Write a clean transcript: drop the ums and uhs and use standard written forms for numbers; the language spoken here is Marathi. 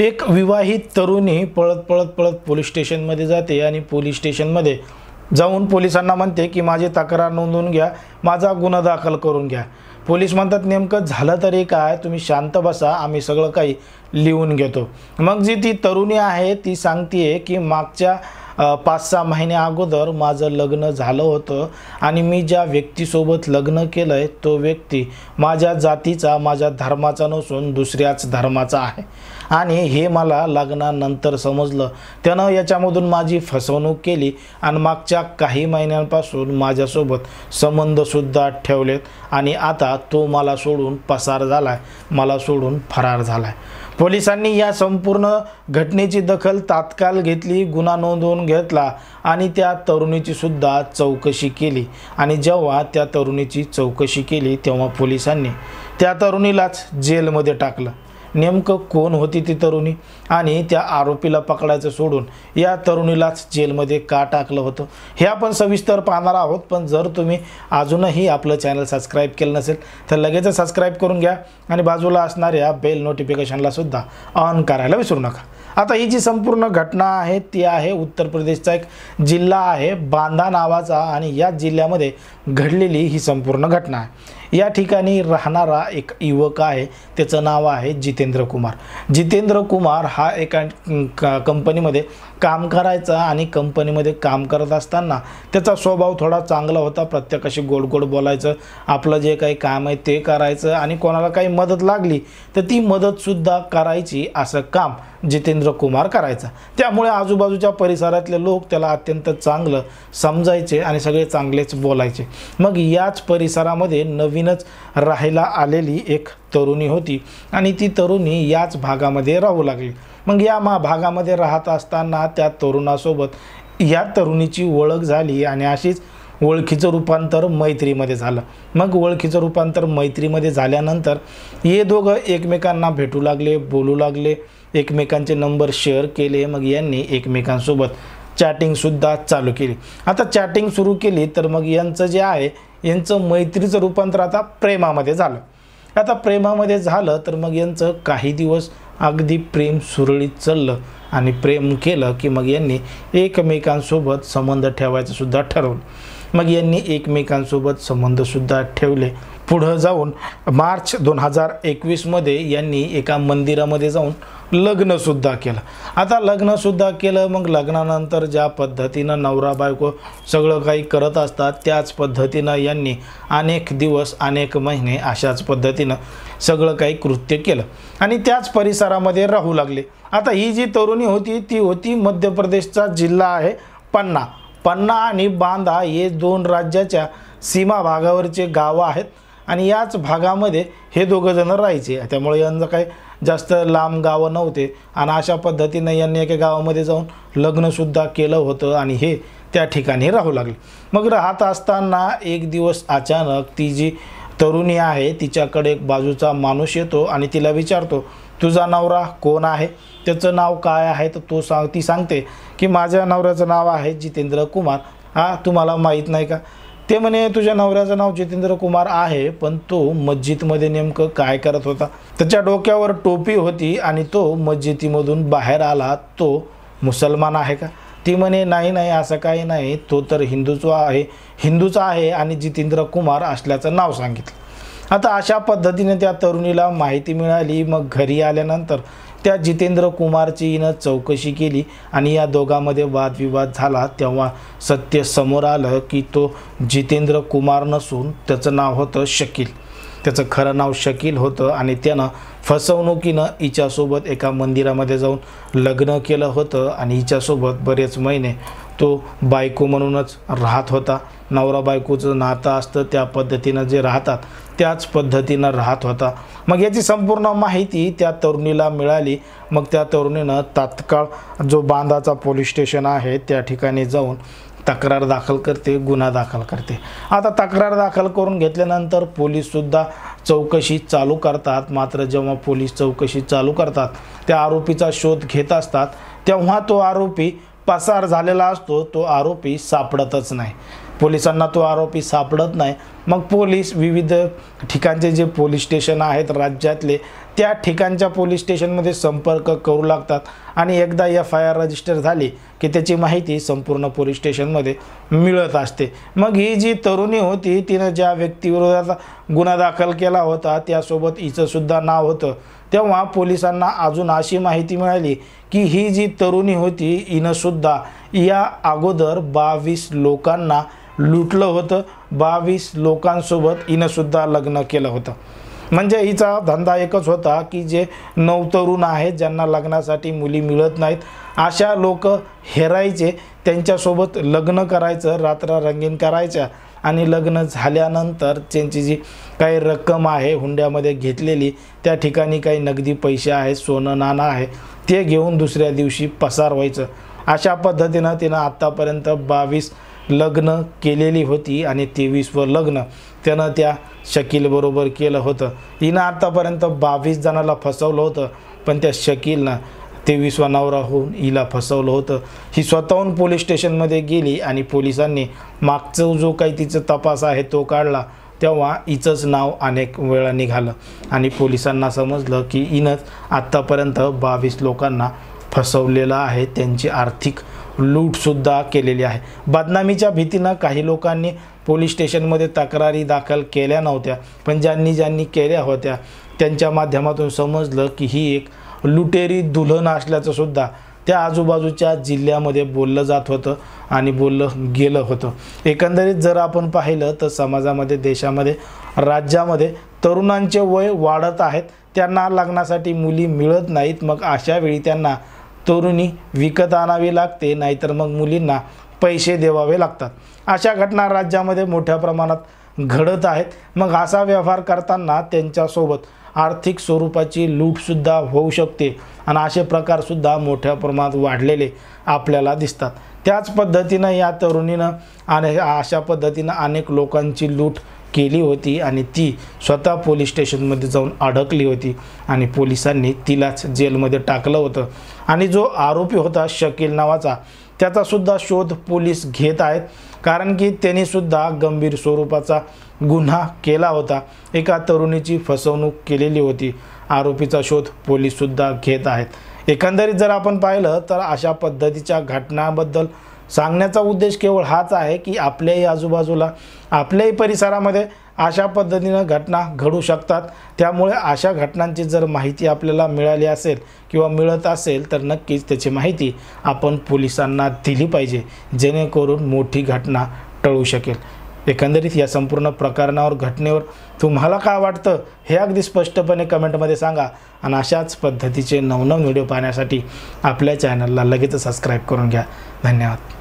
एक विवाहित तरुणी पळत पळत पळत पोलीस स्टेशनमध्ये जाते आणि पोलीस स्टेशनमध्ये जाऊन पोलिसांना म्हणते की माझी तक्रार नोंदवून घ्या, माझा गुन्हा दाखल करून घ्या। पोलीस म्हणतात नेमकं झालं तरी काय, तुम्ही शांत बसा, आम्ही सगळं काही लिहून घेतो। मग जी ती तरुणी आहे ती सांगते की मागच्या 5-6 महिन्या अगोदर माझं लग्न झालं होतं आणि मी ज्या व्यक्तीसोबत लग्न केलंय तो व्यक्ती माझ्या जातीचा, माझ्या धर्माचा नसून दुसऱ्याच धर्माचा आहे आणि हे मला लग्नानंतर समजलं। त्यानं याच्यामधून माझी फसवणूक केली आणि मागच्या काही महिन्यांपासून माझ्यासोबत संबंधसुद्धा ठेवलेत आणि आता तो मला सोडून पसार झालाय, मला सोडून फरार झालाय। पोलिसांनी या संपूर्ण घटनेची दखल तात्काळ घेतली, गुन्हा नोंदवून घेतला आणि त्या तरुणीची सुद्धा चौकशी केली आणि जेव्हा त्या तरुणीची चौकशी केली तेव्हा पोलिसांनी त्या तरुणीलाच जेलमध्ये टाकलं। नेमकं कोण होती ती तरुणी आणि त्या आरोपीला पकडायचं सोडून या तरुणीलाच जेलमध्ये का टाकलं होतं हे आपण सविस्तर पाहणार आहोत। पण जर तुम्ही अजूनही आपलं चॅनल सबस्क्राईब केलं नसेल तर लगेच सबस्क्राईब करून घ्या आणि बाजूला असणाऱ्या बेल नोटिफिकेशनला सुद्धा ऑन करायला विसरू नका। आता ही जी संपूर्ण घटना आहे ती आहे उत्तर प्रदेशचा एक जिल्हा आहे बांदा नावाचा आणि या जिल्ह्यामध्ये घडलेली ही संपूर्ण घटना आहे। या ठिकाणी राहणारा एक युवक आहे, त्याचं नाव आहे जितेंद्र कुमार। जितेंद्र कुमार हा एका कंपनीमध्ये काम करायचा आणि कंपनीमध्ये काम करत असताना त्याचा स्वभाव थोडा चांगला होता, प्रत्येकाशी गोड गोड बोलायचं, आपलं जे काही काम आहे ते करायचं आणि कोणाला काही मदत लागली तर ती मदतसुद्धा करायची, असं काम जितेंद्र कुमार करायचा। त्यामुळे आजूबाजूच्या परिसरातले लोक त्याला अत्यंत चांगलं समजायचे आणि सगळे चांगलेच बोलायचे। मग याच परिसरामध्ये नवीनच राहायला आलेली एक तरुणी होती आणि ती तरुणी याच भागामध्ये राहू लागली। मग या भागामध्ये राहत असताना त्या तरुणासोबत या तरुणीची ओळख झाली आणि अशीच ओळखीचं रूपांतर मैत्रीमध्ये झालं। मग ओळखीचं रूपांतर मैत्रीमध्ये झाल्यानंतर हे दोघं एकमेकांना भेटू लागले, बोलू लागले, एकमेकांचे नंबर शेअर केले। मग यांनी एकमेकांसोबत चॅटिंगसुद्धा चालू केली। आता चॅटिंग सुरू केली तर मग यांचं जे आहे यांचं मैत्रीचं रूपांतर आता प्रेमामध्ये झालं। आता प्रेमामध्ये झालं तर मग यांचं काही दिवस अगदी प्रेम सुरळीत चाललं आणि प्रेम केलं की मग यांनी एकमेकांसोबत संबंध ठेवायचं सुद्धा ठरवलं। मग यांनी एकमेकांसोबत संबंधसुद्धा ठेवले। पुढं जाऊन मार्च 2021 मध्ये यांनी एका मंदिरामध्ये जाऊन लग्नसुद्धा केलं। आता लग्नसुद्धा केलं, मग लग्नानंतर ज्या पद्धतीनं नवरा बायको सगळं काही करत असतात त्याच पद्धतीनं यांनी अनेक दिवस, अनेक महिने अशाच पद्धतीनं सगळं काही कृत्य केलं आणि त्याच परिसरामध्ये राहू लागले। आता ही जी तरुणी होती ती होती मध्य प्रदेशचा जिल्हा आहे पन्ना। पन्ना आणि बांदा हे 2 राज्याच्या सीमा भागावरचे गावं आहेत आणि याच भागामध्ये हे दोघं जण राहायचे। त्यामुळे यांचं काही जास्त लांब गावं नव्हते आणि अशा पद्धतीनं यांनी एका गावामध्ये जाऊन लग्नसुद्धा केलं होतं आणि हे त्या ठिकाणी राहू लागले। मग राहत असताना एक दिवस अचानक ती जी तरुणी आहे तिच्याकडे एक बाजूचा माणूस येतो आणि तिला विचारतो, तुझा नवरा कोण आहे, त्याचं नाव काय आहे? तर ती सांगते की माझ्या नवऱ्याचं नाव आहे जितेंद्र कुमार। हा तुम्हाला माहीत नाही का? ते म्हणे तुझ्या नवऱ्याचं नाव जितेंद्र कुमार आहे, पण तो मस्जिदमध्ये नेमकं काय करत होता? त्याच्या डोक्यावर टोपी होती आणि तो मस्जिदीमधून बाहेर आला, तो मुसलमान आहे का? ती म्हणे नाही नाही, असं काही नाही, तो तर हिंदूचा आहे आणि जितेंद्र कुमार असल्याचं नाव सांगितलं। आता अशा पद्धतीने त्या तरुणीला माहिती मिळाली। मग घरी आल्यानंतर त्या जितेंद्र कुमारची हिनं चौकशी केली आणि या दोघांमध्ये वादविवाद झाला। तेव्हा सत्य समोर आलं की तो जितेंद्र कुमार नसून त्याचं नाव होतं शकील। त्याचं खरं नाव शकील होतं आणि त्यानं फसवणुकीनं हिच्यासोबत एका मंदिरामध्ये जाऊन लग्न केलं होतं आणि हिच्यासोबत बरेच महिने तो बायको म्हणूनच राहत होता। नवरा बायकोचं नातं असतं त्या पद्धतीनं जे राहतात त्याच पद्धतीनं राहत होता। मग याची संपूर्ण माहिती त्या तरुणीला मिळाली। मग त्या तरुणीनं तात्काळ जो बांदाचा पोलीस स्टेशन आहे त्या ठिकाणी जाऊन तक्रार दाखल करते, गुन्हा दाखल करते। आता तक्रार दाखल करून घेतल्यानंतर पोलीससुद्धा चौकशी चालू करतात। मात्र जेव्हा पोलीस चौकशी चालू करतात त्या आरोपीचा शोध घेत असतात तेव्हा तो आरोपी पसार झालेला असतो, तो आरोपी सापडतच नाही। पोलिसांना तो आरोपी सापडत नाही। मग पोलीस विविध ठिकाणचे जे पोलीस स्टेशन आहेत राज्यातले त्या ठिकाणच्या पोलीस स्टेशनमध्ये संपर्क करू लागतात आणि एकदा FIR रजिस्टर झाली की त्याची माहिती संपूर्ण पोलीस स्टेशनमध्ये मिळत असते। मग ही जी तरुणी होती तिनं ज्या व्यक्तीविरोधात गुन्हा दाखल केला होता त्यासोबत हिचं सुद्धा नाव होतं। तेव्हा पोलिसांना अजून अशी माहिती मिळाली की ही जी तरुणी होती हिनं सुद्धा या अगोदर 22 लोकांना लुटलं होतं, 22 लोकांसोबत हिनं सुद्धा लग्न केलं होतं। म्हणजे हिचा धंदा एकच होता की जे नवतरुण आहेत ज्यांना लग्नासाठी मुली मिळत नाहीत अशा लोक हेरायचे, त्यांच्यासोबत लग्न करायचं, रात्र रंगीन करायच्या आणि लग्न झाल्यानंतर त्यांची जी काही रक्कम आहे हुंड्यामध्ये घेतलेली त्या ठिकाणी काही नगदी पैसे आहेत, सोनं नाणं आहे ते घेऊन दुसऱ्या दिवशी पसार व्हायचं। अशा पद्धतीनं तिनं आत्तापर्यंत 22 लग्न केलेली होती आणि 23वर लग्न त्यानं त्या शकील बरोबर केलं होतं। हिनं आतापर्यंत 22 जणाला फसवलं होतं, पण त्या शकीलनं 23वा नवरा होऊन हिला फसवलं होतं। ही स्वतःहून पोलीस स्टेशनमध्ये गेली आणि पोलिसांनी मागचं जो काही तिचा तपास आहे तो काढला तेव्हा हिचंच नाव अनेक वेळा निघालं आणि पोलिसांना समजलं की हिनंच आत्तापर्यंत 22 लोकांना फसवलेलं आहे, त्यांची आर्थिक लूटसुद्धा केलेली आहे। बदनामीच्या भीतीनं काही लोकांनी पोलीस स्टेशनमध्ये तक्रारी दाखल केल्या नव्हत्या, पण ज्यांनी केल्या होत्या त्यांच्या माध्यमातून समजलं की ही एक लुटेरी दुल्हन असल्याचं सुद्धा त्या आजूबाजूच्या जिल्ह्यामध्ये बोललं जात होतं आणि बोललं गेलं होतं। एकंदरीत जर आपण पाहिलं तर समाजामध्ये, देशामध्ये, राज्यामध्ये तरुणांचे वय वाढत आहेत, त्यांना लग्नासाठी मुली मिळत नाहीत। मग अशा वेळी त्यांना तरुणी विकत आणावी लागते, नाहीतर मग मुलींना पैसे द्यावे लागतात। अशा घटना राज्यामध्ये मोठ्या प्रमाणात घडत आहेत। मग असा व्यवहार करताना त्यांच्यासोबत आर्थिक स्वरूपाची लूटसुद्धा होऊ शकते आणि असे प्रकारसुद्धा मोठ्या प्रमाणात वाढलेले आपल्याला दिसतात। त्याच पद्धतीनं या तरुणीनं आणि अशा पद्धतीनं अनेक लोकांची लूट केली होती आणि ती स्वतः पोलीस स्टेशनमध्ये जाऊन अडकली होती आणि पोलिसांनी तिलाच जेलमध्ये टाकलं होतं। आणि जो आरोपी होता शकील नावाचा त्याचा सुद्धा शोध पोलीस घेत आहेत, कारण की त्यांनी सुद्धा गंभीर स्वरूपाचा गुन्हा केला होता, एका तरुणीची फसवणूक केलेली होती। आरोपीचा शोध पोलीस सुद्धा घेत आहेत। एकंदरीत जर आपण पाहिलं तर अशा पद्धतीच्या घटनांबद्दल सांगण्याचा उद्देश केवळ हाच आहे की आपल्याही आजूबाजूला, आपल्याही परिसरामध्ये अशा पद्धतीनं घटना घडू शकतात। त्यामुळे अशा घटनांची जर माहिती आपल्याला मिळाली असेल किंवा मिळत असेल तर नक्कीच त्याची माहिती आपण पोलिसांना दिली पाहिजे, जेणेकरून मोठी घटना टळू शकेल। एकंदरीत या संपूर्ण प्रकरणावर, घटनेवर तुम्हाला काय वाटतं हे अगदी स्पष्टपणे कमेंटमध्ये सांगा आणि अशाच पद्धतीचे नवनवीन व्हिडिओ पाहण्यासाठी आपल्या चॅनलला लगेच सबस्क्राईब करून घ्या। धन्यवाद।